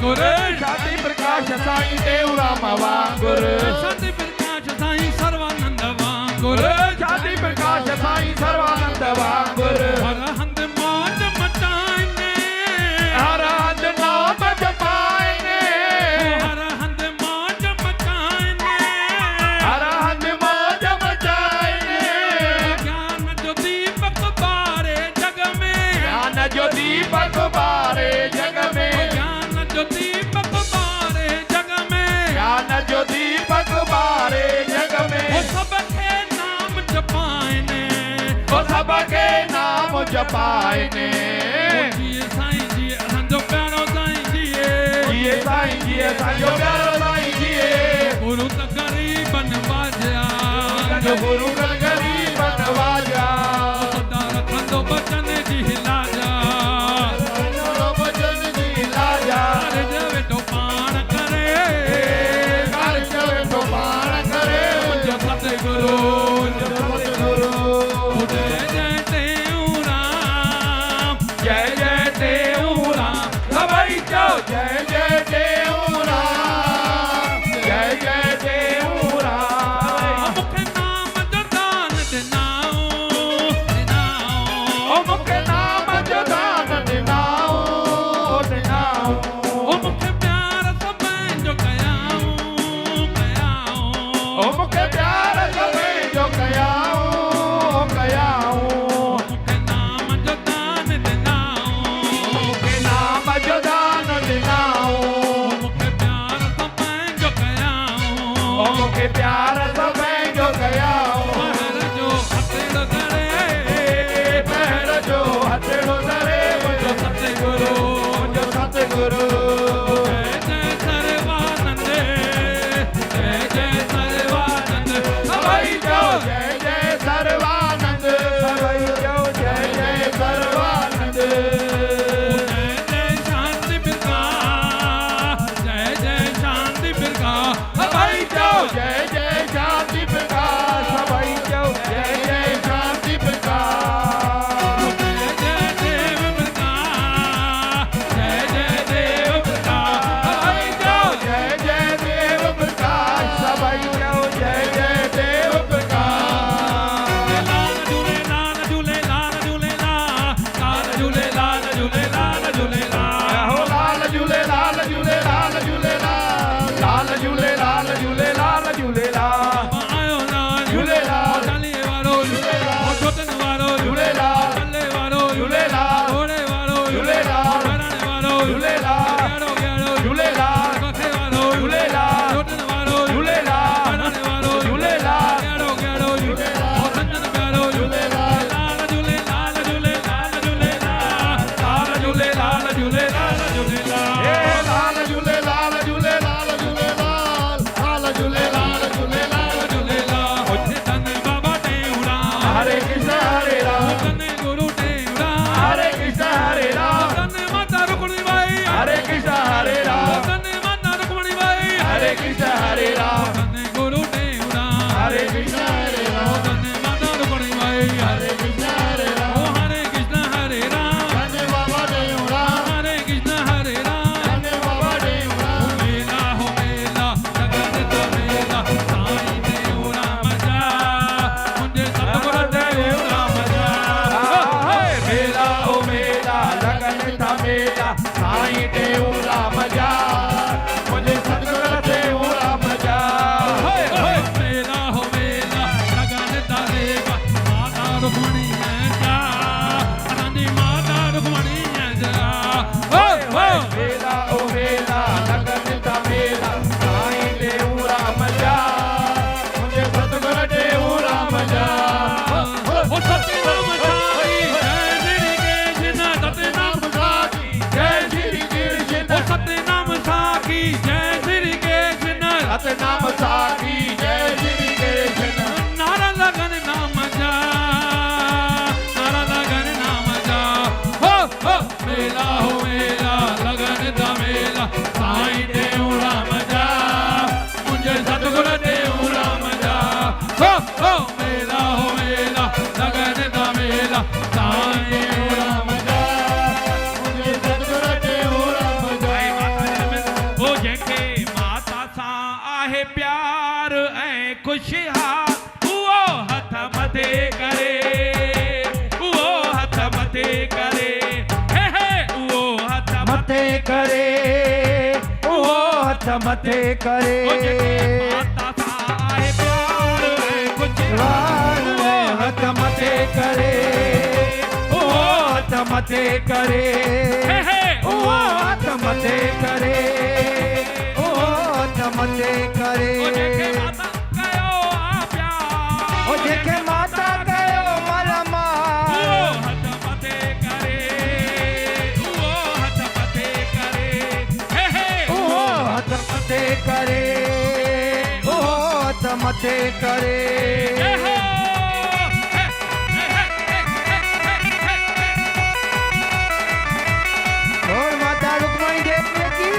वांगुर शांति प्रकाश साईं टेऊराम वांगुर शांति प्रकाश साईं सर्वानंद वांगुर शांति प्रकाश साईं सर्वानंद वांगुर हर हंध मौज मचाइने हर हंध नाम जपाइने हर हंध मौज मचाइने हर हंध मौज मचाइने ज्ञान जो दीपक बारे जग में ज्ञान जो दीपक बारे जग में ज्ञान जो दीपक बारे जग में ज्ञान जो दीपक बारे जग में वो सबके नाम जपाइने वो सबके नाम जपाइने जिए साईं जिए असांजो प्यारो साईं जिए जिए साईं जिए असांजो प्यारो साईं जिए गुरु त गरीबन वाजा गुरु का गरीब नवाजा सदा रखंदो बचन जी लाजा बचन जी लाजा अरे जवे तो पाण करे कर चवे तो पाण करे मुझे सतगुरु सतगुरु जय जय टेऊराम जय जय टेऊराम सभई चो जय जय टेऊराम जय जय टेऊराम मुखे नाम जो दान दिनाओ दिनाओ ओ मुखे नाम जो दान दिनाओ दिनाओ ओ मुखे प्यार सभई जो कयाऊं कयाऊं ओ मुखे प्यार सभई जो कयाऊं कयाऊं मुखे नाम जो दान दिनाओ मुखे नाम जो दान दिनाओ मुखे प्यार सभई जो कयाऊं ओ मुखे प्यार सभई जो कयाऊं पहर जो हथेड़ो करे पहर जो हथेड़ो धरे मुंहिंजो सतगुरु मुंहिंजो सतगुरु जय जय सर्वानंद जय जय सर्वानंद सभई जो जय जय सर्वानंद सभई जो जय जय सर्वानंद जय जय शांति प्रकाश जय जय शांति प्रकाश सभई जो जय जय शांति प्रकाश सभई जो जय जय शांति प्रकाश जय जय देव प्रकाश जय जय देव प्रकाश सभई जो जय जय देव प्रकाश सभई जो जय जय देव प्रकाश लाल झूले लाल झूले लाल झूले लाल झूले लाल झूले लाल झूले हो लाल झूले लाल झूले लाल झूले लाल झूले लाल झूले लाल झूले आयो लाल झूलेलाल चालीहे वारो झूलेलाल छोटन वारो झूलेलाल चले वारो झूलेलाल घोड़े वारो झूलेलाल घराणे वारो झूलेलाल ग्यारो ग्यारो झूलेलाल कखे वारो झूलेलाल छोटन वारो झूलेलाल घराणे वारो झूलेलाल ग्यारो ग्यारो झूलेलाल संजन प्यारो झूलेलाल लाल झूले लाल झूले लाल झूले लाल झूले लाल झूले लाल झूले हे लाल झूले लाल झूले लाल झूले लाल झूले लाल झूले लाल झूले लाल उठे धन बाबा टेऊराम हरे कृष्ण हरे राम धन गुरु टेऊराम हरे कृष्ण हरे राम धन माता रुक्मिणी बाई हरे कृष्ण हरे राम धन माता रुक्मिणी बाई हरे कृष्ण हरे राम धन गुरु टेऊराम हरे कृष्ण हरे राम धन माता रुक्मिणी बाई हरे कृष्ण हरे राम ओ हरे कृष्ण हरे राम धन्य बाबा टेऊराम हरे कृष्ण हरे राम धन्य बाबा टेऊराम मेला हो मेला लगन तो मेला साईं टेऊराम जा मुझे सतगुरु टेऊराम जा मेला ओ मेला लगन था मेला साईं टेऊराम जा मुझे सतगुरु टेऊराम जा मेला हो मेला लगन तारेगा माता रुक्मिणी जा असांजी माता रुक्मिणी जा मेला ओ मेला लगन था मेला साईं टेऊराम जा मुझे सतगुरु टेऊराम जा ओ सतनाम साई जय श्री कृष्ण सतनाम साकी जय श्री कृष्ण ओ सतनाम साकी जय श्री कृष्ण सतनाम साकी जय श्री कृष्ण नारा लगन नाम जा नारा लगन नाम जा हो मेला हो मेला लगन दा मेला साईं टेऊराम जा मुझे सतगुरु टेऊराम जा हो मेला हो मेला लगन दा मेला साईं टेऊराम जा मुझे सतगुरु टेऊराम जा आहे प्यार ऐं खुशहाल उहो हथ मथे करे उहो हथ मथे करे हे हे उहो हथ मथे करे उहो हथ मथे करे माता सां आहे प्यार ऐं खुशहाल हथ मथे करे उहो हथ मथे करे उहो हथ मथे करे उहो हथ मथे करे ओ जेके माता कयो मलमा उहो हथ मथे करे उहो हथ मथे करे उहो हथ मथे करे उहो हथ मथे करे और माता रुक्मणी देवी की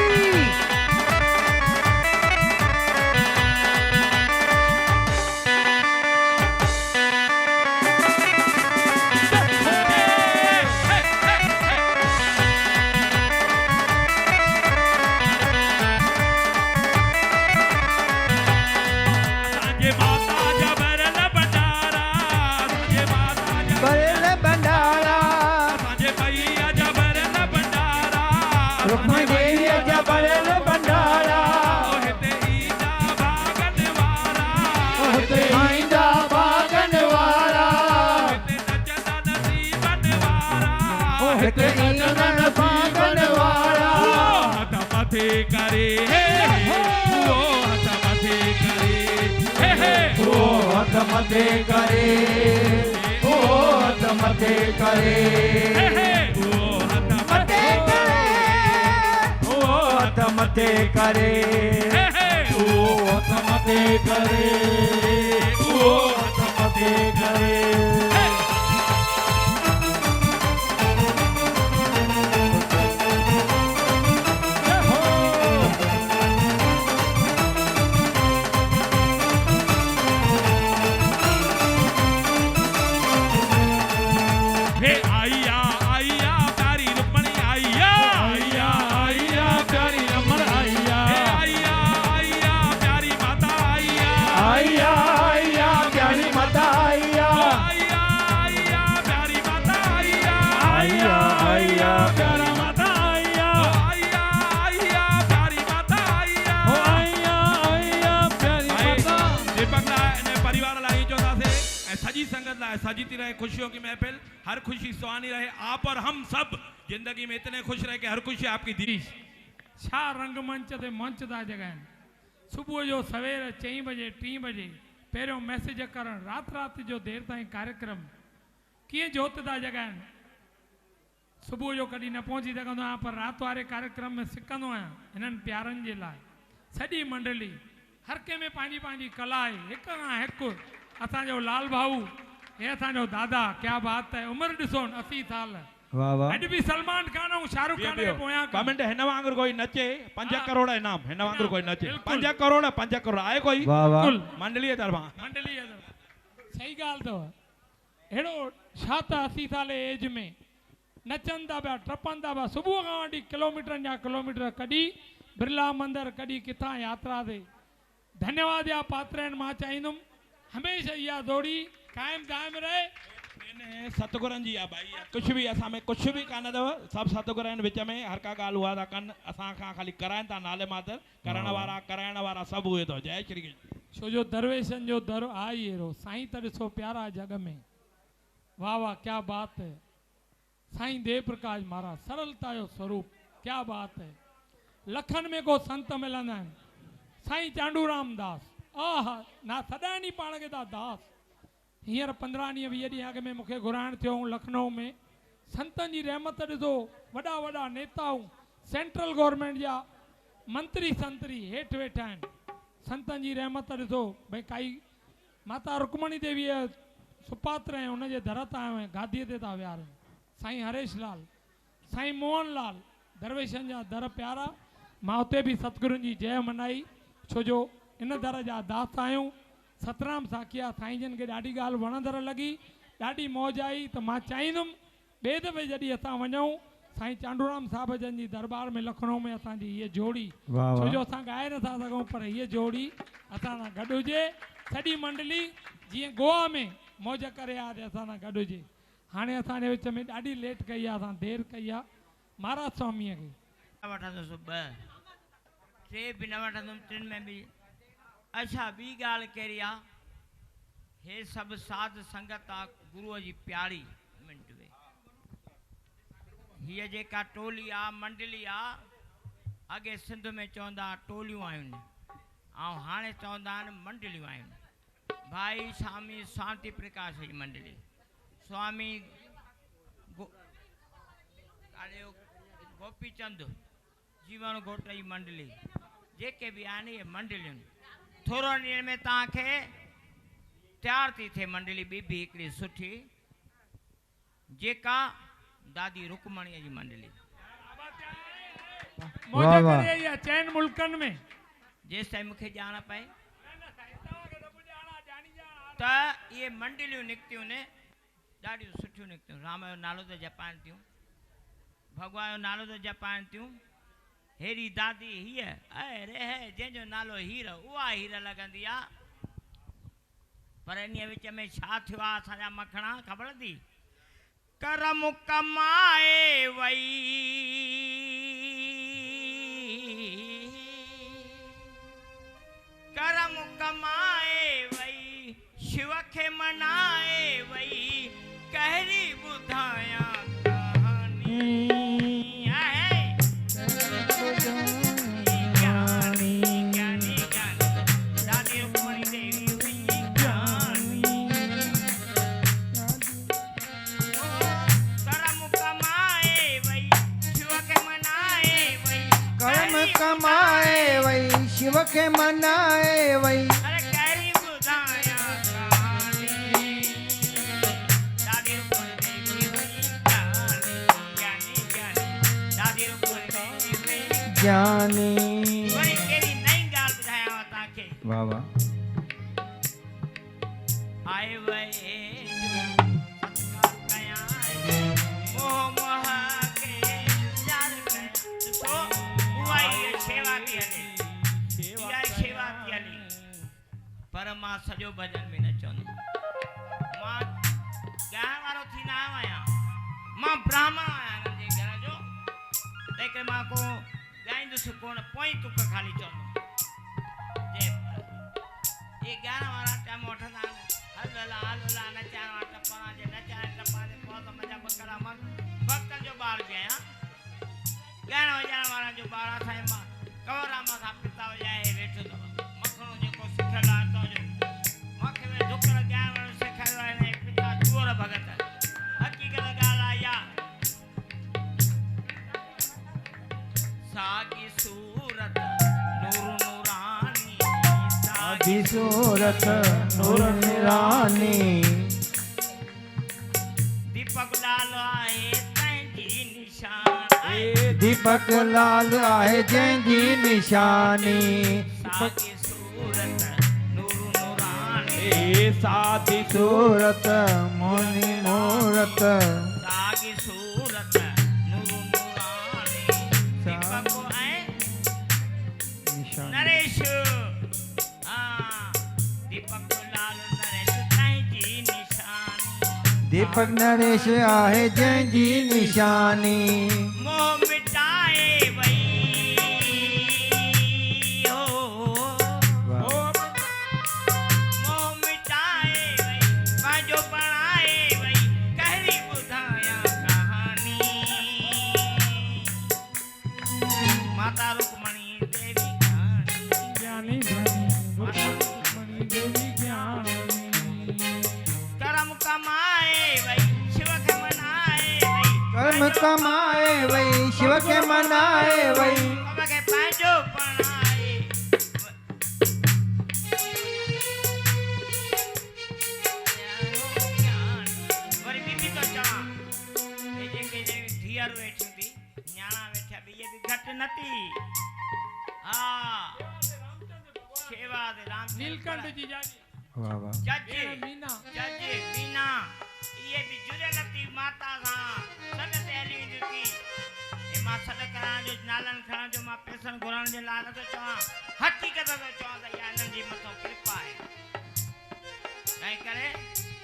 बरेल भंडारा रुक्मणी देवी जा बरेल भंडारा हुते आईंदा भागन वारा हिते ईंदा भागन वारा हथ मथे करे उहो हथ मथे करे उहो हथ मथे करे उहो हथ मथे करे उहो हथ मथे करे उहो हथ मथे करे उहो हथ मथे करे उहो हथ मथे करे हे आइया आइया प्यारी रुक्मणी आइया आइया आइया प्यारी रमण आइया आइया आइया प्यारी माता आइया आइया आइया प्यारी माता आइया आइया आइया प्यारी माता आइया आइया आइया प्यारा माता आइया आइया आइया प्यारी माता आइया आइया आइया प्यारी माता दीपक लाइ ने परिवार लाइ चौथा से सजी संगत लाइ सजीती रहे खुशियों की महफिल हर खुशी सुहानी रहे आप और हम सब जिंदगी में इतने खुश रहे कि हर खुशी आपकी दी छा रंगमंच ते मंच था जगहन सुबह जो सवेरे 4 बजे 3 बजे पहिरियों मैसेज करण रात जो देर ताईं कार्यक्रम कीअं जोत था जगहन सुबह जो कॾहिं न पहुची सघंदो आहियां पर रात वारे कार्यक्रम में सिकंदो आहियां हिननि प्यारनि जे लाइ सॼी मंडली हर कंहिं में पंहिंजी पंहिंजी कला आहे हिक खां हिकु असांजो लाल भाऊ हे असांजो दादा क्या बात है उमिरि ॾिसो 80 साल वाह वाह अॼु बि सलमान खान ऐं शाहरुख खान खे पोयां कमेंट हिन वांगुरु कोई नचे 5 करोड़ इनाम हिन वांगुरु कोई नचे बिल्कुल। 5 करोड़ आहे कोई वाह वाह बिल्कुल मंडलीअ तरफ़ां मंडली सही ॻाल्हि अथव अहिड़ो छा त 80 साल एज में नचनि था पिया टपनि था पिया सुबुह खां वठी किलोमीटरनि जा किलोमीटर कॾहिं बिरला मंदिर कॾहिं किथां यात्रा ते धन्यवाद या पात्र आहिनि मां चाहींदुमि हमेशह इहा दौड़ी कायम दायम रहे सतगुरनि जी आहे भाई कुझु बि असां में कुझु बि कान अथव सभु सतगुर आहिनि विच में हर का ॻाल्हि उहा था कनि असां खां ख़ाली कराइनि था नाले मातर करण वारा कराइण वारा सभु उहे अथव जय श्री कृष्ण छो जो दरवेशनि जो दर आई अहिड़ो साईं त ॾिसो प्यारा जग में वाह वाह क्या बात है साईं देव प्रकाश महाराज सरलता जो स्वरूप क्या बात है लखन में को संत मिलंदा आहिनि साईं चांडूराम दास आह ना सदानी पाण खे था दास हींअर 15 ॾींहं 20 ॾींहं अॻु में मूंखे घुराइण थियो लखनऊ में संतनि जी रहमत ॾिसो वॾा वॾा नेताऊं सेंट्रल गवर्नमेंट जा मंत्री संतरी हेठि वेठा आहिनि संतनि जी रहमत ॾिसो भई काई माता रुक्मणी देवीअ सुपात्र ऐं हुनजे दर तां गादीअ ते था विहारनि साईं हरेश लाल साईं मोहन लाल दरवेशनि जा दर प्यारा मां उते बि सतगुरुनि जी जय मनाई छो जो इन दर जा दास आहियूं सतराम साखिया साईं जन खे ॾाढी ॻाल्हि वणंदड़ लॻी ॾाढी मौज आई त मां चाहींदुमि ॿिए दफ़े जॾहिं असां वञूं साईं चांडूराम साहब जन जी दरबार में लखनऊ में असांजी ये जोड़ी वाह छो वाह जो असां ॻाए नथा सघूं पर ये जोड़ी असां सां गॾु हुजे सॼी मंडली जीअं गोवा में मौज करे आ असां सां गॾु हुजे। हाणे असांजे विच में ॾाढी लेट कई आहे असां देरि कई आहे महाराज स्वामीअ खे वठंदुसि ॿ टे बि न वठंदुमि टिनि में बि। अच्छा ॿी ॻाल्हि कहिड़ी आहे हे सभु साध संगत आहे गुरूअ जी प्यारी मिंट में हीअ जेका टोली आहे मंडली आहे अॻे सिंध में चवंदा टोलियूं आहिनि ऐं हाणे चवंदा आहिनि मंडलियूं आहिनि। भाई स्वामी शांति प्रकाश जी मंडली स्वामी गोपी चंद जीवन घोट जी मंडली जेके बि आहिनि इहे मंडलियूं थोरो ॾींहं में तव्हांखे तैयार थी थिए मंडली ॿी बि हिकिड़ी सुठी जेका दादी रुकमणीअ जी मंडली मौज वाह, वाह। करे इहा चइनि मुल्कनि में जेसि ताईं मूंखे ॼाण पए त इहे मंडलियूं निकितियूं आहिनि ॾाढियूं सुठियूं निकितियूं राम जो नालो त जपाइनि थियूं भॻवान जो नालो त जपाइनि थियूं। हेड़ी दादी हीअ अरे है जंहिंजो नालो हीर उहा हीर लॻंदी आहे पर इन विच में छा थियो आहे असांजा मखणा ख़बर थी करम कमाए वई करम कमाए वई शिव खे मनाए वई कहिड़ी ॿुधायां कहानी आहे ज्ञानी ज्ञानी ज्ञानी दादी रुक्मणी देवी हुई ज्ञानी करम कमाए वई शिव खे मनाए वई कर्म कमाए वही शिव के मनाए वही अरे कहिड़ी ॿुधायां कहानी दादी रुक्मणी देवी हुई ज्ञानी ज्ञानी दादी रुक्मणी देवी हुई ज्ञानी। वरी कहिड़ी नई ॻाल्हि ॿुधायांव तव्हांखे वाह वाह आए वए सत्कार कयां मोह मोह के प्यार कयां ॾिसो उहा ई शेवा थी हले इहा शेवा थी हले पर मां सॼो भॼन में न चवंदुमि मां ॻाइण वारो थी न आहियां मां ब्राह्मण आहियां हिननि जे घर जो तंहिं करे मां को ॻाईंदुसि कोन पोइ तुक खाली चवंदुमि ये ॻाइण वारा टाइम वठंदा आहिनि हल नचाइण वारा टपणा जे नचाइण टपण जे पोइ त मुंहिंजा बकरा मां भक्तनि जो ॿार बि आहियां ॻाइण वॼाइण वारनि जो ॿार असांजे मां कंवराम सां पिता वॼाए वेठो अथव मखणो जेको सिखियलु आहे तव्हांजो मूंखे बि ढुकड़ ॻाइण वारो सेखारियो आहे हिन पिता चूअर भॻत हक़ीक़त ॻाल्हि आहे इहा सागी सूरत नूर नूरानी सागी सूरत नूर निरानी दीपक लाल आहे तंहिंजी निशान दीपक लाल आहे जंहिंजी निशानी सागी सूरत नूर नूरानी सादी सूरत मोनी मूरत सागी सूरत नूर नूरानी दीपक आहे नरेश दीपक लाल नरेश तंहिंजी निशानी दीपक नरेश आहे जंहिंजी निशानी मोह मिटाए वई हो मोह मिटाए वई पंहिंजो बणाए वई कहिड़ी ॿुधायां कहानी माता रुक्मणी देवी ज्ञानी रुक्मणी देवी ज्ञानी करम कमाए वई शिव खे मनाए वई कर्म कमाए वही शिव के मनाए वही बाबा खे पंहिंजो बणाए वरी बीबी तो चवां हे जेके धीअर वेठियूं थी न्याणा वेठा बि इहे बि घटि न थी हा शेवा दे राम नीलकंठ जी जाजी वाह वाह जज मीना जज बीना इहे बि जुड़ियल थी माता सां सॾ ते हली वेंदी थी मां सॾ कराइण जो नालनि खणण जो मां पैसनि घुरण जे लाइ नथो चवां हक़ीक़त थो चवां त इहा हिननि जी मथां कृपा आहे तंहिं करे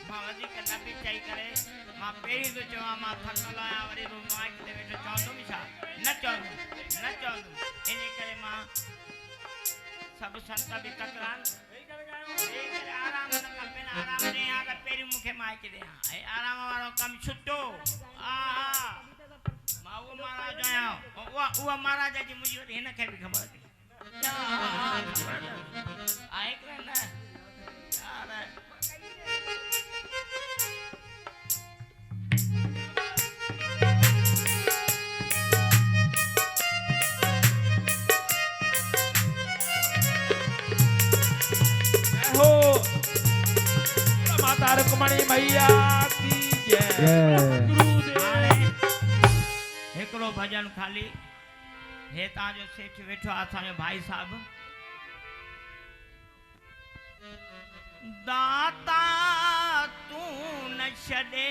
मां वधीक न बि चई करे मां पहिरीं थो चवां मां थकल आहियां वरी माइक ते वेठो चवंदुमि छा न चवंदुमि इन करे मां सभु संत बि कतरान वेही करे आराम न खपे आराम ॾे हा त पहिरीं मूंखे माइक ॾे हा आराम वारो कमु छुटो हा मां उहो महाराज आहियां उहा महाराज जी मुंहिंजी वरी हिन खे बि ख़बर थी आहे हिकिड़े न यार हो माता रुक्मणी मैया की जय गुरुदेव हिकिड़ो भजन खाली हे तव्हांजो सेठ वेठो आहे असांजो भाई साहब दाता तूं न छॾे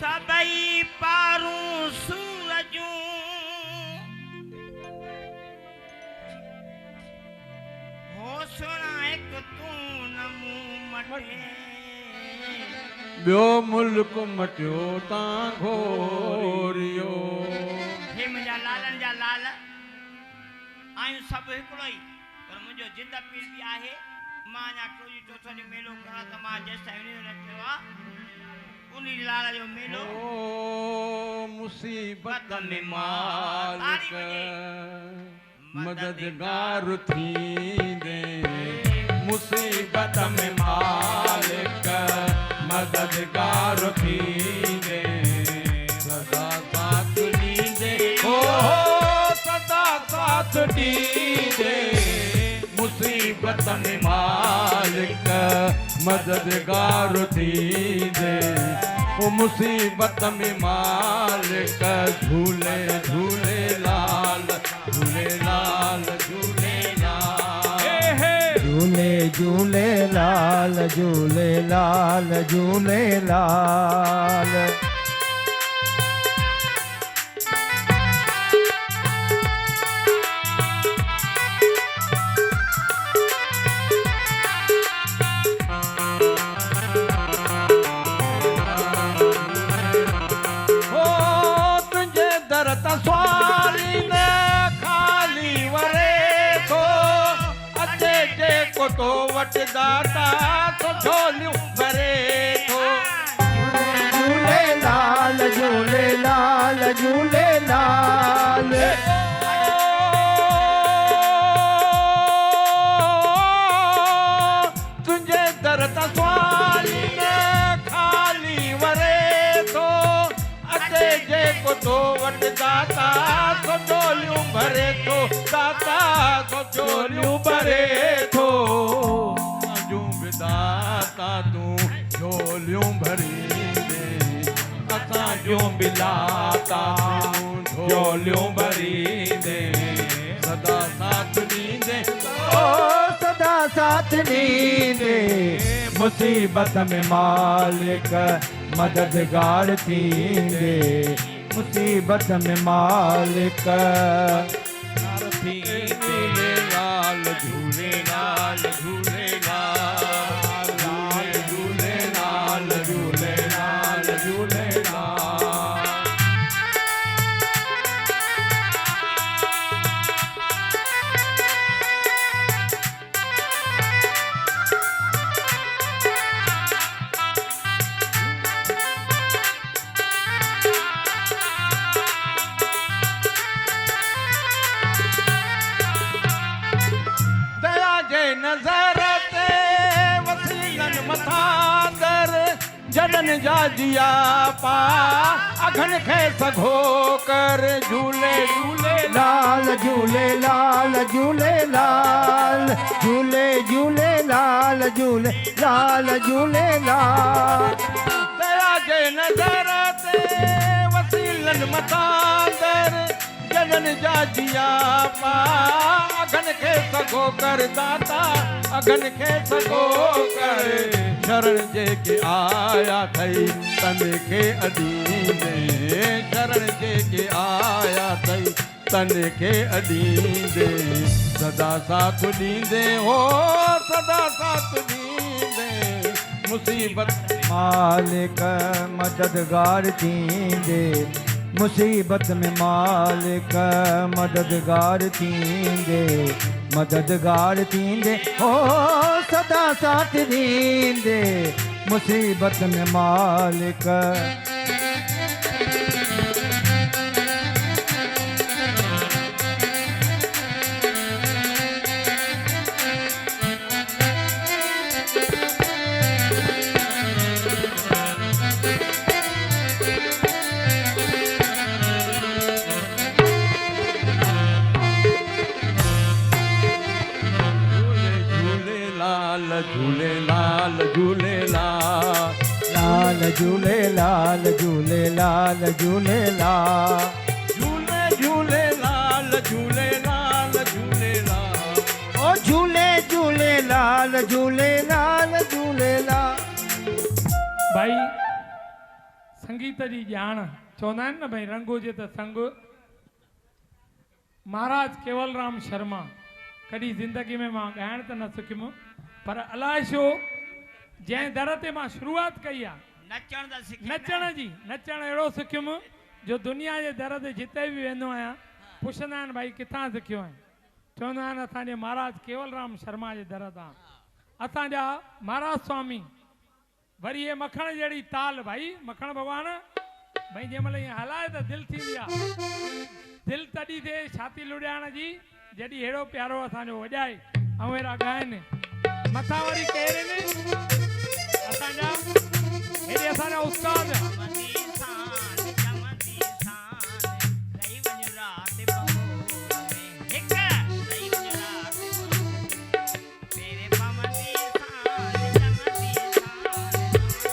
सभई पारूं सूरजूं हो सुणा हिकु तूं न मूं मटे ॿियो मुल्क मटियो तां घोरियो हे मुंहिंजा लालनि जा लाल आहियूं सभु हिकिड़ो ई पर मुंहिंजो जिद पीर बि आहे मां अञा टोजी चोथो जो मेलो कयां त मां जेसि ताईं न कयो आहे उन लाल जो मेलो ओ मुसीबत में मालिक मददगार थींदे मुसीबत में मालिक मददगार थींदे सदा साथ ॾींदे हो सदा साथ ॾींदे मुसीबत में मालिक मददगार थींदे ओ मुसीबत में मालिक झूले झूले लाल झूले लाल झूले लाल झूले झूले लाल झूले लाल झूले लाल तो वट दाता तो झोलियूं भरे थो झूले लाल झूले लाल झूले लाल तुंहिंजे दर तां स्वाली न खाली वरे थो अचे जेको तो वट दाता तो झोलियूं भरे थो दाता तो झोलियूं भरे थो दाता तूं झोलियूं भरींदे असांजो बिलाता झोलियूं भरींदे सदा साथ ॾींदे ओ सदा साथ ॾींदे मुसीबत में मालिक मददगार थींदे मुसीबत में मालिक झूले लाल झूले लाल झूले लाल झूले लाल झूले लाल झूले लाल नज़र ते वसीलन मथांदर जडन जा जिया पा अघन खे सघो कर झूले झूले लाल झूले लाल झूले लाल झूले झूले लाल झूले लाल झूले लाल दया जे नज़र ते वसीलन मथांदर जडन जा जिया पा अघन खे सघो कर दाता अघन खे सघो कर शरण जेके आया थई तन खे अॾींदे शरण जेके आया थई तन खे अॾींदे सदा साथ ॾींदे हो सदा साथ ॾींदे मुसीबत मालिक मददगार थींदे मुसीबत में मालिक मददगार थींदे मददगार थींदे ओ सदा साथ ॾींदे मुसीबत में मालिक झूलेलाल झूलेलाल लाल झूलेलाल झूलेलाल झूलेलाल झूले झूलेलाल झूलेलाल झूलेलाल ओ झूले झूलेलाल झूलेलाल झूलेलाल भाई संगीत जी ॼाण चवंदा आहिनि न भाई रंग हुजे त संग महाराज केवलराम शर्मा कॾहिं ज़िंदगी में मां ॻाइण त न सिखियुमि पर अलाए छो जंहिं दर ते मां शुरूआत कई आहे नचण दा सिखी नचण अहिड़ो सिखियुमि जो दुनिया जे दर ते जिते बि वेंदो आहियां पुछंदा आहिनि भाई किथां सिखियो आहे चवंदा आहिनि असांजे महाराज केवलराम शर्मा जे दर तां असांजा महाराज स्वामी वरी ये मखण जहिड़ी ताल भाई मखण भॻवान भाई जंहिं महिल ईअं हलाए त दिलि थींदी आहे दिलि तॾहिं थिए छाती लुॾाइण जी जॾहिं अहिड़ो प्यारो असांजो वॼाए ऐं अहिड़ा ॻाइनि मथां वरी केरु आहिनि असांजा हेॾे असांजा उस्ताद चमंदी सान रही वञ रात बंगोर में हिक रही वञ रात तेरे पमंदी सान चमंदी सान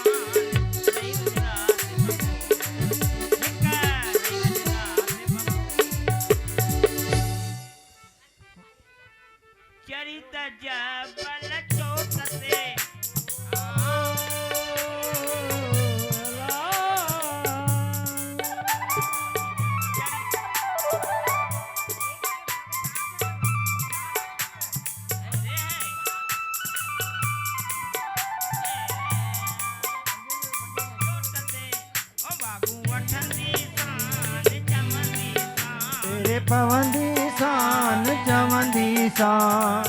रही वञ रात बंगोर हिक रही वञ रात बंगोर चरित जबल चोकते तेरे पवंदी सान चवंदी सान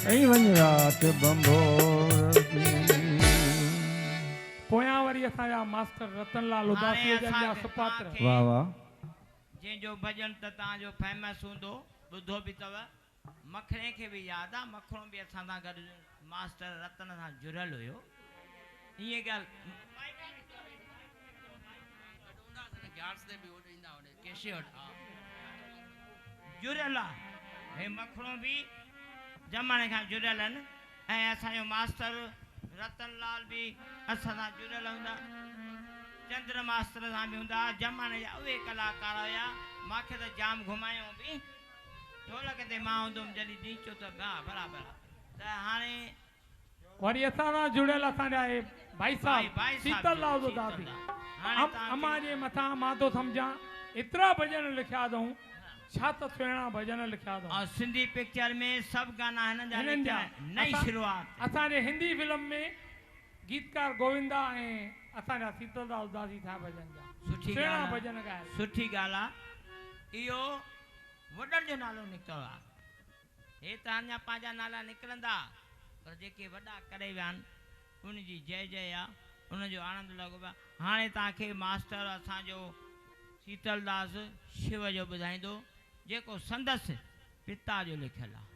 रही वञ रात बंबोर पोयां वरी असांजा मास्टर रतनलाल उदासी जा सुपात्र वाह वाह जंहिंजो भॼन त तव्हांजो फेमस हूंदो ॿुधो बि अथव मखणे खे बि यादि आहे मखणो बि असां सां गॾु मास्टर रतन सां जुड़ियल हुयो ईअं ॻाल्हि जुड़ियल आहे हे मखणो बि ज़माने खां जुड़ियल आहिनि ऐं असांजो मास्टर रतनलाल बि असां सां जुड़ियल हूंदा चंद्र मास्टर सां बि हूंदा ज़माने जा उहे कलाकार हुया मूंखे त जाम घुमायूं बि ढोलक ते मां हूंदुमि जॾहिं नीचो त हा बराबरि त हाणे वरी असां सां जुड़ियल असांजा हे भाई साहब शीतललाल उदासी अम्मा जे मथां मां थो सम्झां एतिरा भॼन लिखिया अथऊं छा त सुहिणा भॼन लिखिया अथऊं और सिंधी पिक्चर में सभु गाना हिननि जा नई शुरूआत असांजे हिंदी फिल्म में गीतकार गोविंदा ऐं असांजा शीतललाल उदासी साहिब भॼन जा सुठी सुहिणा ॻाल्हि भॼन ॻाए सुठी ॻाल्हि आहे इहो वॾनि जो नालो निकितल आहे हे त अञा पंहिंजा नाला निकिरंदा पर जेके वॾा करे विया आहिनि उनजी जय जय आहे उनजो आनंद लॻो पियो हाणे तव्हांखे मास्टर असांजो शीतलदास शिव जो ॿुधाईंदो जेको संदसि पिता जो लिखियलु आहे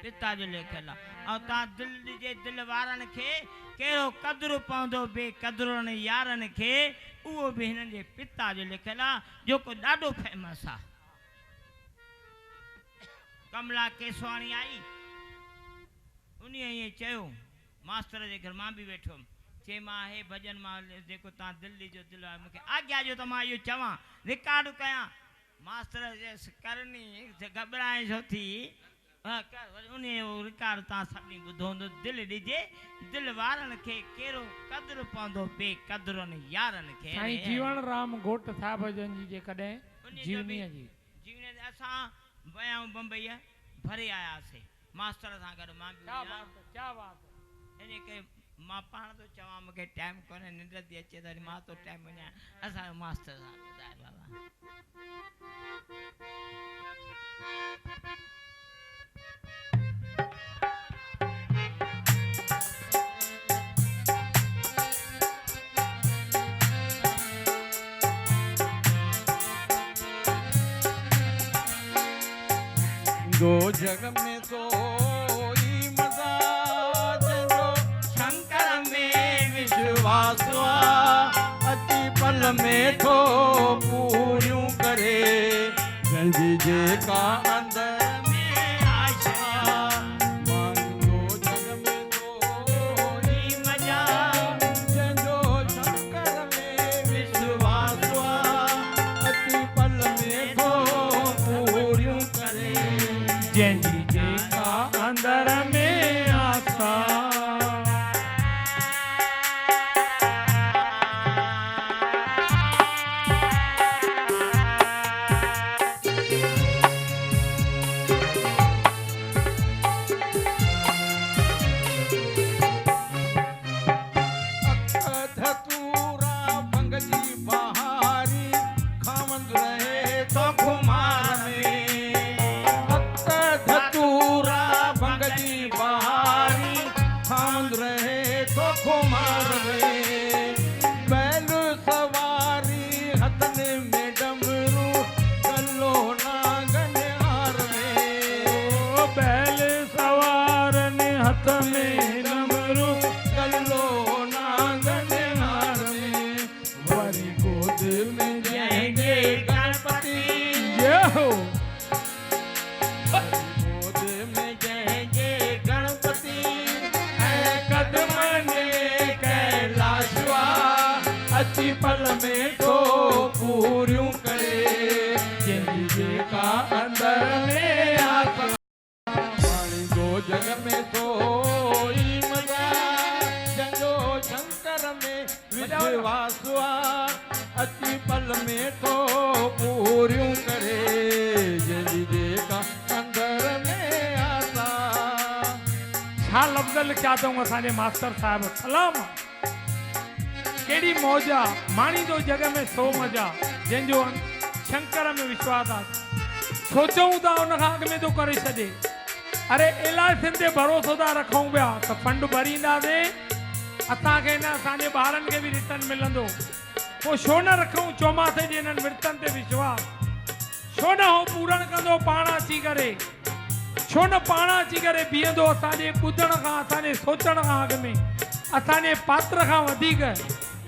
पिता जो लिखियलु आहे ऐं तव्हां दिलि जे दिलि वारनि खे कहिड़ो क़दुरु पवंदो बेक़दुरनि यारनि खे उहो बि हिननि जे पिता जो लिखियलु आहे जेको ॾाढो फेमस आहे कमला केसवाणी आई उन ईअं चयो मास्टर जे घर मां बि वेठो हुअमि चई मां हे भॼन मां जेको तव्हां दिल्ली जो दिलि आहे मूंखे आज्ञा जो त मां इहो चवां रिकॉर्ड कयां मास्टर जैसे करनी घबराए छो थी उन रिकार्ड तव्हां सभिनी ॿुधो हूंदो दिलि ॾिजे दिलि वारनि खे कहिड़ो क़दुरु पवंदो बेक़दुरनि यारनि खे साईं जीवन राम घोट साहिब जन जी जेकॾहिं जीवनीअ जी जीवनी असां विया बम्बईअ भरे आयासीं मास्टर सां गॾु मां बि क्या बात इन करे मां पाण तो चवां मूंखे टाइम कोन्हे निंड थी अचे त वरी मां तो टाइम वञा असां मास्टर सां ॿुधाए बाबा दो जग में सोई मजा जो शंकर में विश्वास अति पल में तो पूरियूं करे जंहिंजी जेका अंदर में आशा दो जग में सोई मजा जो शंकर में विश्वास अति पल में तो पूरियूं करे जंहिंजी जेका अंदर में आसा धतूरा बंगली बहारी खावंद रहे तो खुमार में धतूरा बंगली बहारी खावंद रहे तो खुमार में बैल सवारी हथन में डमरू गलो नांगन हार में बैल सवार ने हथ में डमरू गलो नांगन हार में वरी गोद में जंहिंजे गणपति जय हो गोद में जंहिंजे गणपति ऐं कदमन कैलाशवा अची पल में तो पूरियूं करे जंहिंजी जेका अंदर में आत्मा पाणी दो जग में सोई मजा जंहिंजो शंकर में विश्वास अची पल में तो पूरियूं करे जंहिंजी जेका अंदर में आसा छा लफ़्ज़ लिखिया अथऊं असांजे मास्टर साहिब सलाम कहिड़ी मौज आहे माणी जो जग में सो मजा जंहिंजो शंकर में विश्वास आहे सोचूं था उन खां अॻु में थो करे छॾे अरे इलाही सिंधे भरोसो था रखूं पिया त फंड भरींदासीं असांखे न असांजे ॿारनि खे बि रिटर्न मिलंदो पोइ छो न रखूं चौमासे जे हिननि विर्तनि ते विश्वास छो न हो पूरण कंदो पाण अची करे छो न पाण अची करे बीहंदो असांजे ॿुधण खां असांजे सोचण खां अॻु में असांजे पात्र खां वधीक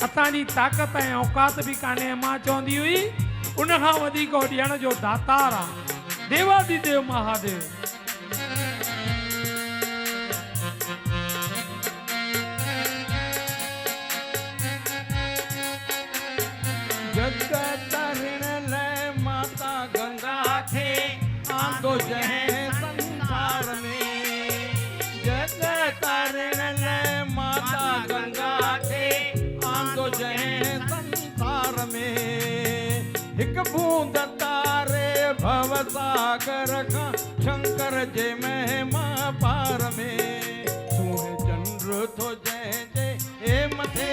असांजी ताक़त ऐं औकात बि कान्हे मां चवंदी हुई उन खां वधीक ॾियण जो दातार आहे देवादिदेव महादेव जग तरण लाइ माता गंगा खे आंदो जंहिं संसार में जग तरण लाइ माता गंगा खे आंदो जंहिं संसार में हिकु बूंद तारे भव सागर खां शंकर जे महिमा पार में सूहे चंद्र थो जंहिंजे हे मथे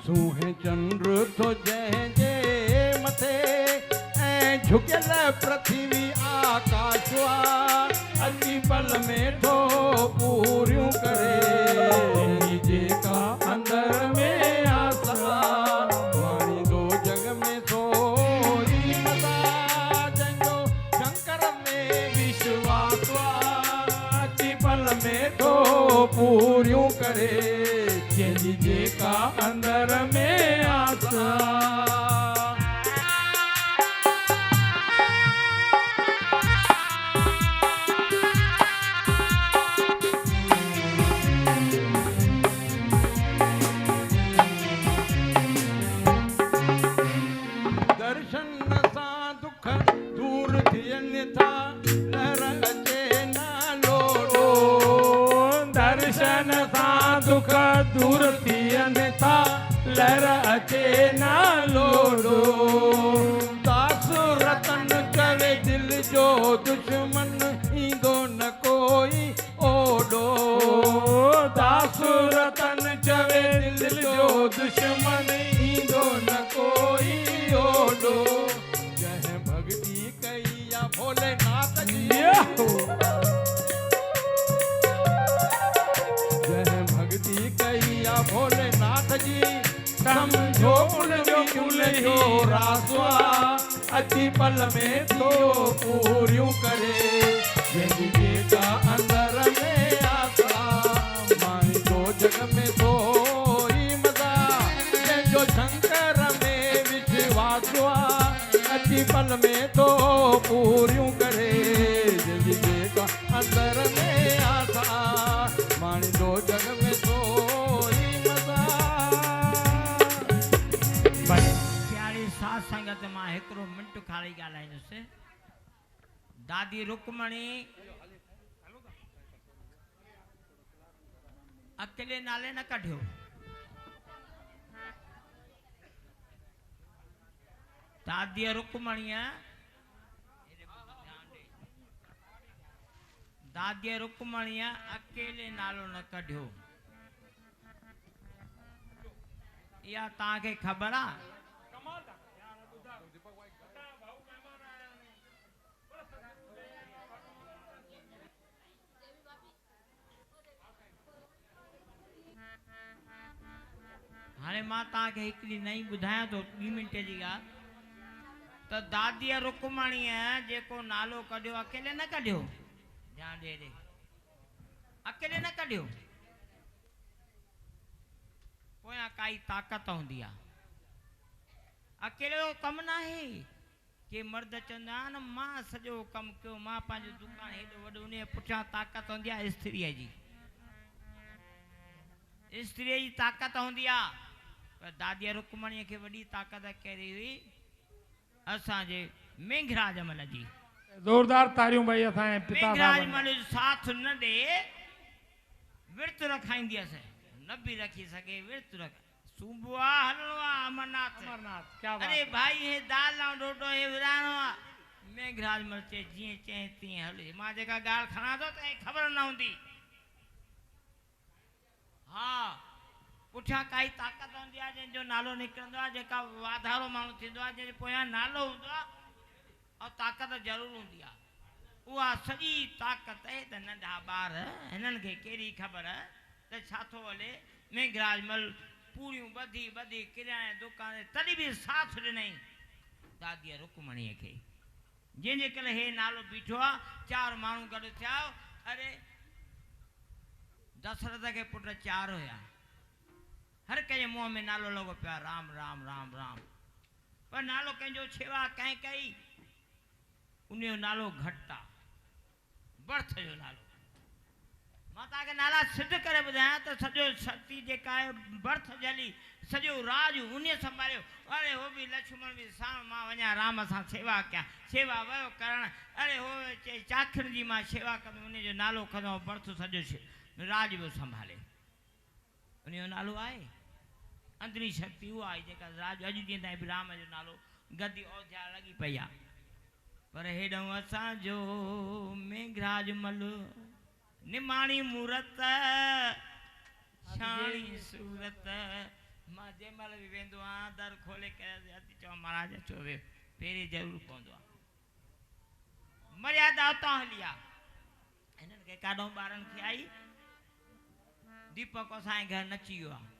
सूहे चंद्र तो जंहिंजे मथे ऐं झुकियल पृथ्वी आकाश अची पल में तो पूरियूं करे जेका अंदर में आसा वाणी दो जग में सोई मजा जंहिंजो शंकर में विश्वास अची पल में तो पूरियूं करे जंहिंजी जेका अंदर में आसा दुश्मन ईंदो न कोई ओॾो दासु रतन चवे दिल जो दुश्मन ईंदो न कोई ओॾो जंहिं भक्ति कई या भोलेनाथ जी जंहिं भक्ति कई या भोलेनाथ जी समझो उनजो उनजो रासवा अची पल में तो पूरियूं करे जंहिंजी जेका अंदर में आसरा माई तो जग में तो ही मज़ा जंहिंजो शंकर में विश्वास अची पल में तो पूरियूं करे जंहिंजी जेका अंदर में आसरा माई तो जग में तो ही मज़ा प्यारी साथ संगत मां हिकिड़ो मिंट खाली ॻाल्हाईंदुसि दादी रुकमणी अकेले नाले न कढियो दादी रुकमणीअ दादी रुकमणीअ अकेले नालो न कढियो इहा तव्हांखे ख़बर आहे हाणे मां तव्हांखे हिकिड़ी नई ॿुधायां थो 2 मिंटे जी ॻाल्हि त दादीअ रुकमणीअ जेको नालो कढियो अकेले न कढियो ध्यानु ॾे अकेले न कढियो पोयां काई ताक़त हूंदी आहे अकेले जो कमु न आहे के मर्द चवंदा आहिनि मां सॼो कमु कयो मां पंहिंजो दुकानु हेॾो वॾो उन जे पुठियां ताक़त हूंदी आहे स्त्रीअ जी स्त्रीअ जी ताक़त हूंदी आहे पर दादीअ रुकमणीअ खे वॾी ताक़त कहिड़ी हुई असांजे मेघराज मल जी जोरदार तारियूं भाई असांजे पिता मेघराज साहब मल साथ न ॾे विर्त रखाईंदी हुअसि न बि रखी सघे विर्त रख सुबुह हलणो आहे अमरनाथ अमरनाथ क्या बात अरे भाई हे दाल ऐं ॾोढो हे विराइणो आहे मेघराज मल चए जीअं चए तीअं हले मां जेका ॻाल्हि खणां थो त ख़बर न हूंदी हा पुठियां काई ताक़त हूंदी आहे जंहिंजो नालो निकिरंदो आहे जेका वाधारो माण्हू थींदो आहे जंहिंजे पोयां नालो हूंदो आहे ऐं ताक़त ज़रूरु हूंदी आहे उहा सॼी ताक़त आहे त नंढा ॿार हिननि खे कहिड़ी ख़बर त छा थो हले मेघराज मल पूरियूं ॿधी ॿधी किराणे दुकान तॾहिं बि साथ ॾिनई दादीअ रुकमणीअ खे जंहिंजे करे हे नालो बीठो आहे 4 माण्हू गॾु थिया अरे दशरथ के पुट 4 हुया हर कंहिंजे मुंहं में नालो लॻो पियो आहे राम राम राम राम पर नालो कंहिंजो शेवा कंहिं कई उनजो नालो घटि आहे बर्थ जो नालो मां तव्हांखे नाला सिद्ध करे ॿुधायां त सॼो शक्ति जेका आहे बर्थ जली सॼो राज उन संभालियो अरे हो बि लक्ष्मण बि साण मां वञा राम सां सेवा कयां सेवा वियो करणु अरे हो चए चाखिण जी मां सेवा कंदुमि उनजो नालो कंदो बर्थ सॼो राज बि संभाले उनजो नालो आहे अंदरी शक्ति उहा आहे जेका राज अॼु ॾींहं ताईं बि राम जो नालो गद्दी औध्या लॻी पई आहे पर हेॾऊं असांजो मेघराज मल निमाणी मूरत शाणी सूरत मां जंहिं महिल बि वेंदो आहियां दर खोले करे अची चवां महाराज अचो वियो पहिरीं ज़रूरु पवंदो आहे मर्यादा उतां हली आहे हिननि खे काॾों ॿारनि खे आई दीपक असांजे घर नची वियो आहे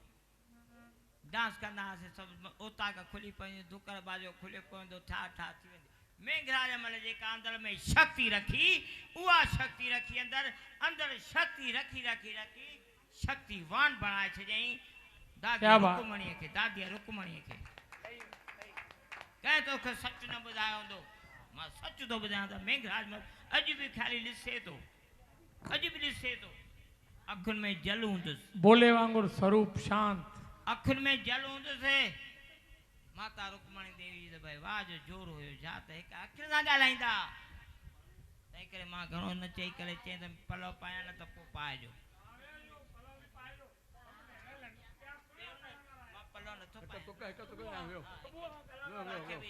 डांस कंदा हुआसीं सभु ओताक खुली पवंदी दुकर बाजो खुलियो पवंदो ठा ठा थी वेंदी मेघराज मल जेका अंदर में शक्ति रखी उहा शक्ति रखी अंदर शक्ति रखी रखी रखी शक्तिवान बणाए छॾियईं दादीअ रुकमणीअ खे दादीअ रुकमणीअ खे कंहिं तोखे सच न ॿुधायो हूंदो मां सच थो ॿुधायां त मेघराज मल अॼु बि ख़ाली ॾिसे थो अॼु बि ॾिसे थो अखियुनि में जल हूंदुसि बोले वांगुरु स्वरूप शांत अखियुनि में जल हूंदुसि माता रुकमणी देवी त भाई वाह जो जोर हुयो छा त हिकु अखियुनि सां ॻाल्हाईंदा तंहिं करे मां घणो न चई करे चई त पलव पायां न त पोइ पाइजो मां पलव नथो पायां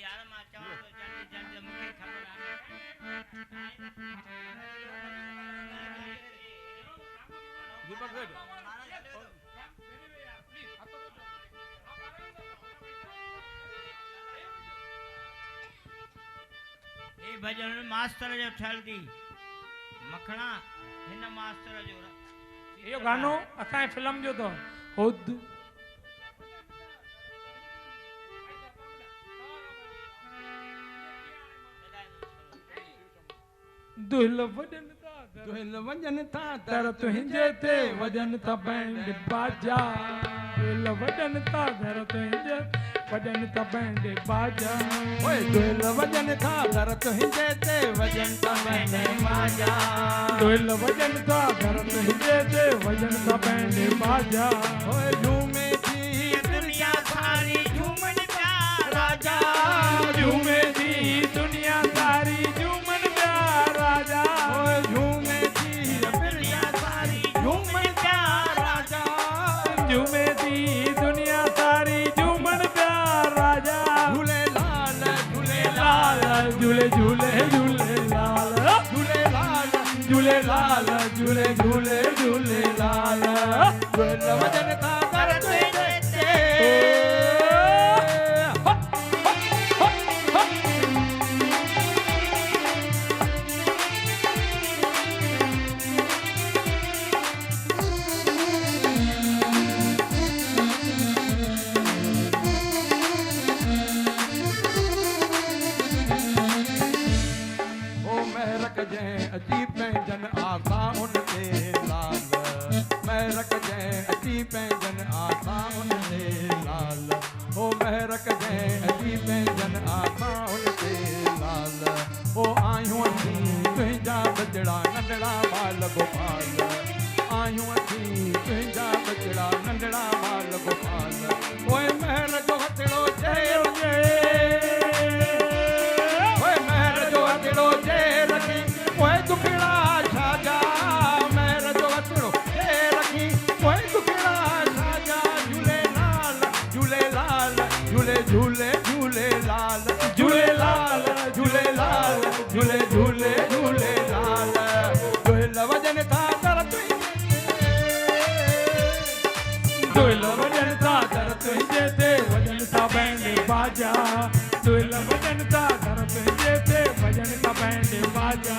यार मां चवां थो जल्दी जल्दी मूंखे ख़बर आहे ये भजन मास्टर जो ठल थी मखणा हिन मास्टर जो इहो गानो असांजे फिल्म जो तो खुद दुहिल वजन था दुहिल वजन था दर तुंहिंजे ते वजन था बैंड बाजा दुहिल वजन था दर तुंहिंजे वजन था बैंड बाजा ओए दुहिल वजन था दर तुंहिंजे ते वजन था बैंड बाजा दुहिल वजन था दर तुंहिंजे ते वजन था बैंड बाजा ओए झूमे थी दुनिया सारी झूमन प्यार राजा झूमे थी दुनिया सारी झूमन प्यार राजा ओए झूमे थी दुनिया सारी झूमन प्यार राजा झूमे थी दुनिया सारी झूमन प्यार राजा झूले लाल झूले झूले झूले लाल झूले लाल झूले लाल झूले झूले झूले लाल दुहिल वजन था दर तुंहिंजे ते ओ महरक जंहिं अची पंहिंजन आसा उन ते लाल महरक जंहिं अची पंहिंजन आसा उन ते लाल ओ महरक जंहिं अची पंहिंजन आसा उन ते लाल ओ आयूं असीं तुंहिंजा बजड़ा नंढड़ा बाल गोपाल आयूं असीं तुंहिंजा बजड़ा नंढड़ा बाल गोपाल ओए महर जो हथड़ो चयो ओए महर जो हथड़ो जे रखी ओए दुखड़ा छाजा महर जो हथड़ो जे रखी ओए दुखड़ा छाजा झूले लाल झूले लाल झूले झूले झूले लाल झूले लाल झूले लाल झूले झूले झूले लाल दुहिल वजन था दर दुहिल वजन था दर तुंहिंजे ते वजन था बैंड बाजा दुहिल वजन था दर तुंहिंजे ते वजन था बैंड बाजा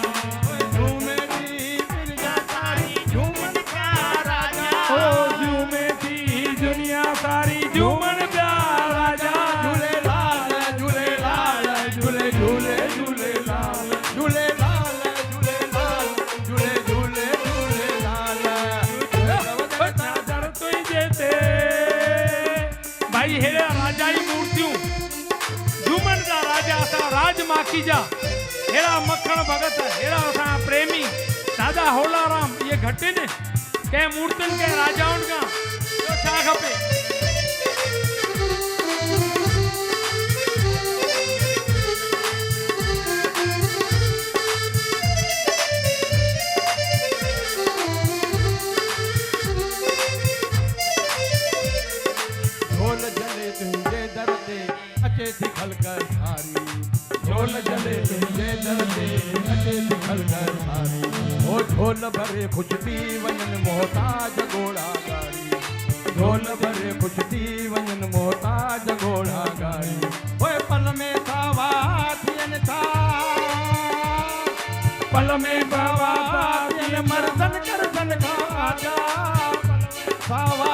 झूमे थी बिरजा सारी झूमन प्यार राजा ओ झूमे थी दुनिया सारी झूमन प्यार राजा झूले लाल झूले लाल झूले झूले झूले लाल झूले लाल झूले लाल झूले झूले झूले लाल दर तुंहिंजे ते भाई हेड़ा राजा जी मूर्तियूं झूमन जा राजा असां राज माखी जा हेड़ा मखण भगत हेड़ा असां प्रेमी दादा होलाराम ये घटि न कंहिं मूर्तियुनि कंहिं राजाउनि खां ॿियो छा खपे ढोल जले तुंहिंजे दर ते अचे थी खलकर सारी ढोल जले तुंहिंजे दर ते अचे थी खलकर सारी ओ ढोल भरे खुश थी वञनि मोहताज घोड़ा गाड़ी ढोल भरे खुश थी वञनि मोहताज घोड़ा गाड़ी ओए पल में सावा थियनि था पल में बाबा थियनि मर्दन करदन खां आजा सावा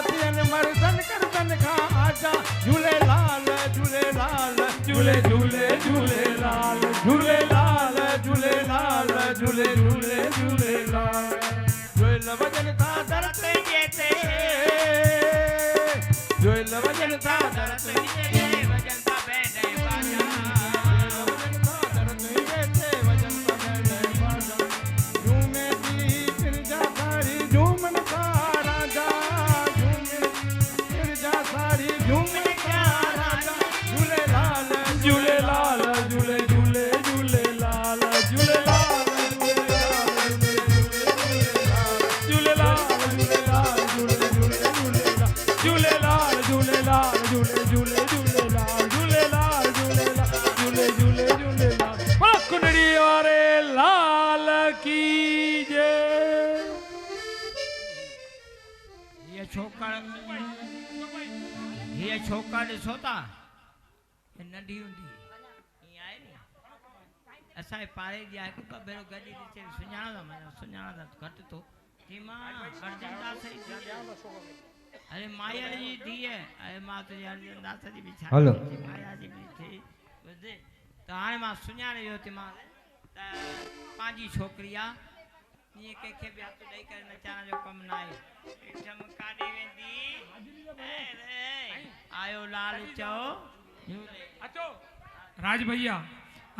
थियनि मर्दन करदन खां आजा झूले लाल झूले लाल झूले झूले झूले लाल झूले लाल झूले लाल झूले झूले झूले लाल झूल वजन था दर तुंहिंजे ते झूल वजन था दर तुंहिंजे ते वजन था बैंड बाजा वजन था दर तुंहिंजे ते वजन था बैंड बाजा झूमे थी बिरजा सारी झूमन था राजा झूमे बिरजा सारी झूमन था राजा झूले लाल झूले लाल झूले झूले झूले लाल झूले लाल झूले छोकर ॾिसो था हे नंढी हूंदी ईअं आहे नी असांजे पाड़े जी आहे हिकु भेरो गॾु ॾिसे सुञाणा घटि थो की मां अर्जनदास जी अरे माया जी धीअ अरे मां तुंहिंजी अर्जनदास जी बि छा हलो। माया जी बि थी ॿुधे त हाणे मां सुञाणे वियो थी मां त पंहिंजी छोकिरी आहे ईअं कंहिंखे बि हथु ॾेई करे नचाइण जो कमु न आहे काॾे वेंदी आयो लाल चओ अचो राज भैया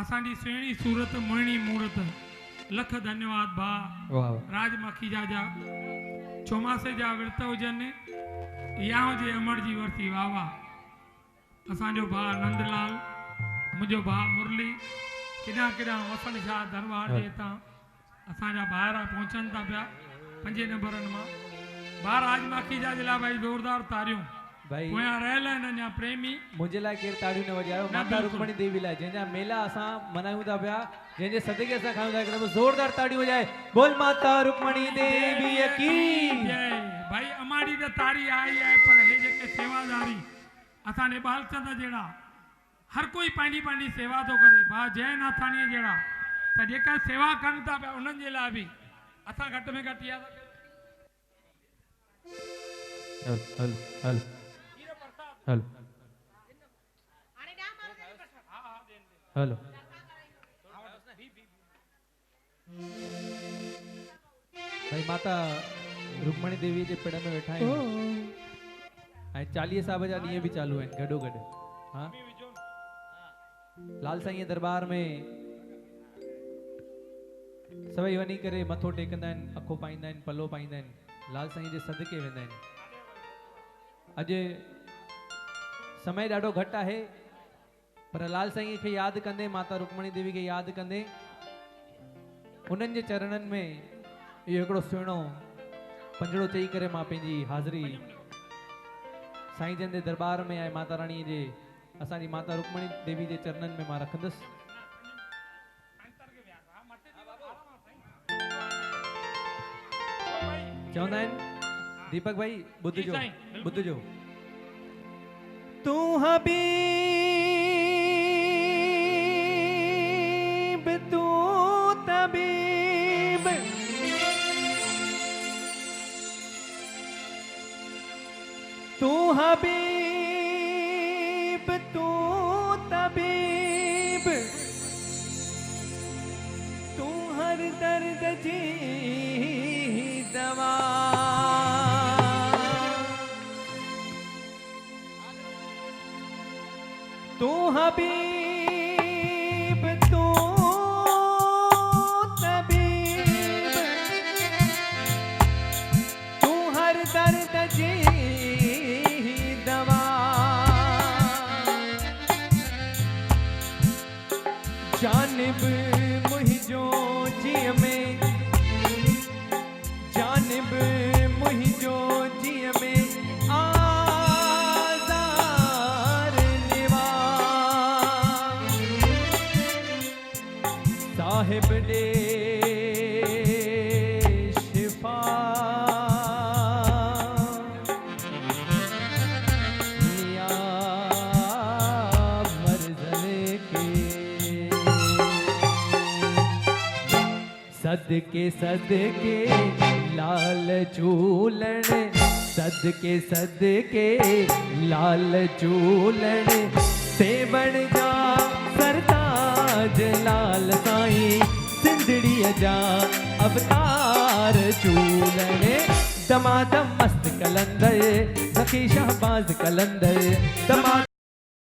असांजी सुहिणी सूरत मोहिणी मूरत लख धन्यवाद भा वाह राज मखीजा जा चौमासे जा विर्त हुजनि या हुजे अमर जी वरती वाह वाह असांजो भाउ नंदलाल मुंहिंजो भाउ मुरली केॾां केॾां वसण शाह दरबार जे हितां असांजा ॿाहिरां पहुचनि था पिया 5 नंबरनि मां भाउ राज मखीजा जे लाइ भाई ज़ोरदार तारियूं भाई पोयां रहियल आहिनि अञा प्रेमी मुंहिंजे लाइ केरु ताड़ियूं न वॼायो माता बिल्कुलु। रुक्मणी देवी लाइ जंहिंजा मेला असां मनायूं था पिया जंहिंजे सदके असां खायूं था हिकु दफ़ो ज़ोरदार ताड़ियूं वॼाए बोल माता रुक्मणी देवी की जय भाई अमाड़ी त तारी आई आहे पर हे जेके सेवादारी असांजे बालचंद जहिड़ा हर कोई पंहिंजी पंहिंजी सेवा थो करे भाउ जय नाथाणीअ जहिड़ा त जेका सेवा कनि था पिया उन्हनि जे लाइ बि असां घटि में घटि इहा हल हल हल हल हलो भाई माता रुक्मणी देवी जे पिड़ में वेठा आहियूं ऐं 40 साहब जा ॾींहं बि चालू आहिनि गॾो गॾु हा लाल साईं दरबार में सभई वञी करे मथो टेकंदा आहिनि अखो पाईंदा आहिनि पलो पाईंदा आहिनि लाल साईं जे सदके वेंदा आहिनि अॼु समय ॾाढो घटि आहे पर लाल साईं खे यादि कंदे माता रुक्मणी देवी खे यादि कंदे उन्हनि जे चरणनि में इहो हिकिड़ो सुहिणो पंजड़ो चई करे मां पंहिंजी हाज़िरी साईं जन जे दरबार में ऐं माता राणीअ जे असांजी माता रुक्मणी देवी जे चरणनि में मां रखंदुसि चवंदा आहिनि दीपक भाई ॿुध जो तू हबीब तू तबीब तू हबीब तू तबीब तू हर दर्द जी दवा तू हबीब तू तबीब तू हर दर्द जी दवा जानिब मुहिंजो जिय में जानिब मुहिंजो जिय में साहिब दे शिफा लिया मर्ज़ल के सदके सदके लाल चूलन सदके सदके लाल चूलन सेवण जा सरताज लाल साईं सिंधड़ीअ जा अवतार चूलने दमादम मस्त कलंदर सखी शहबाज कलंदर दमा